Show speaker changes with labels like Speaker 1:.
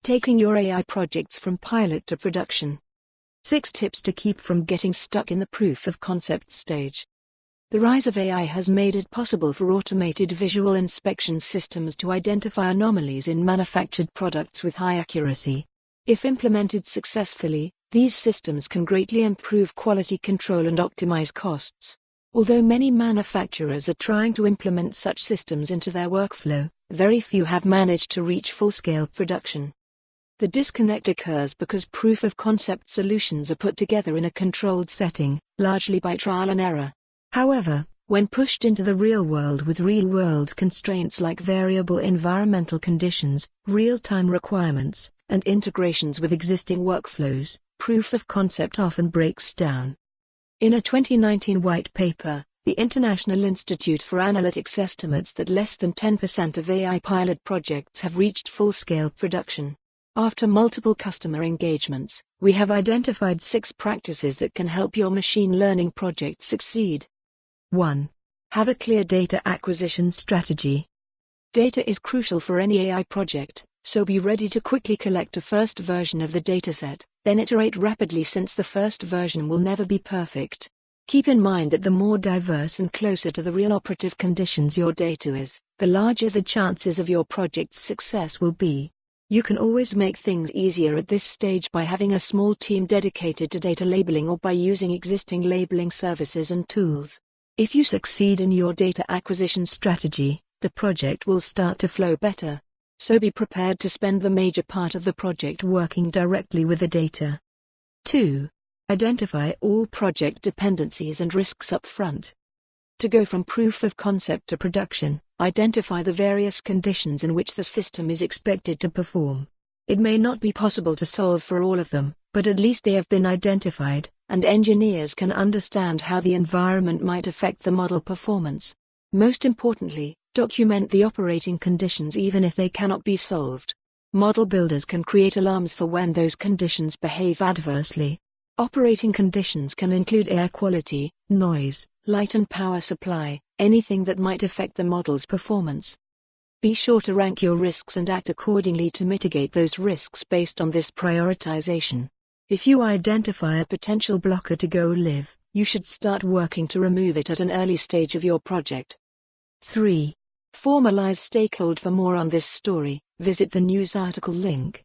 Speaker 1: Taking your AI projects from pilot to production. 6 tips to keep from getting stuck in the proof of concept stage. The rise of AI has made it possible for automated visual inspection systems to identify anomalies in manufactured products with high accuracy. If implemented successfully, these systems can greatly improve quality control and optimize costs. Although many manufacturers are trying to implement such systems into their workflow, very few have managed to reach full-scale production. The disconnect occurs because proof-of-concept solutions are put together in a controlled setting, largely by trial and error. However, when pushed into the real world with real-world constraints like variable environmental conditions, real-time requirements, and integrations with existing workflows, proof of concept often breaks down. In a 2019 white paper, the International Institute for Analytics estimates that less than 10% of AI pilot projects have reached full-scale production. After multiple customer engagements, we have identified 6 practices that can help your machine learning project succeed. 1. Have a clear data acquisition strategy. Data is crucial for any AI project, so be ready to quickly collect a first version of the dataset, then iterate rapidly since the first version will never be perfect. Keep in mind that the more diverse and closer to the real operative conditions your data is, the larger the chances of your project's success will be. You can always make things easier at this stage by having a small team dedicated to data labeling or by using existing labeling services and tools. If you succeed in your data acquisition strategy, the project will start to flow better. So be prepared to spend the major part of the project working directly with the data. 2. Identify all project dependencies and risks up front. To go from proof of concept to production, identify the various conditions in which the system is expected to perform. It may not be possible to solve for all of them, but at least they have been identified, and engineers can understand how the environment might affect the model performance. Most importantly, document the operating conditions even if they cannot be solved. Model builders can create alarms for when those conditions behave adversely. Operating conditions can include air quality, noise, light and power supply, anything that might affect the model's performance. Be sure to rank your risks and act accordingly to mitigate those risks based on this prioritization. If you identify a potential blocker to go live, you should start working to remove it at an early stage of your project. 3. Formalize stakeholder. For more on this story, visit the news article link.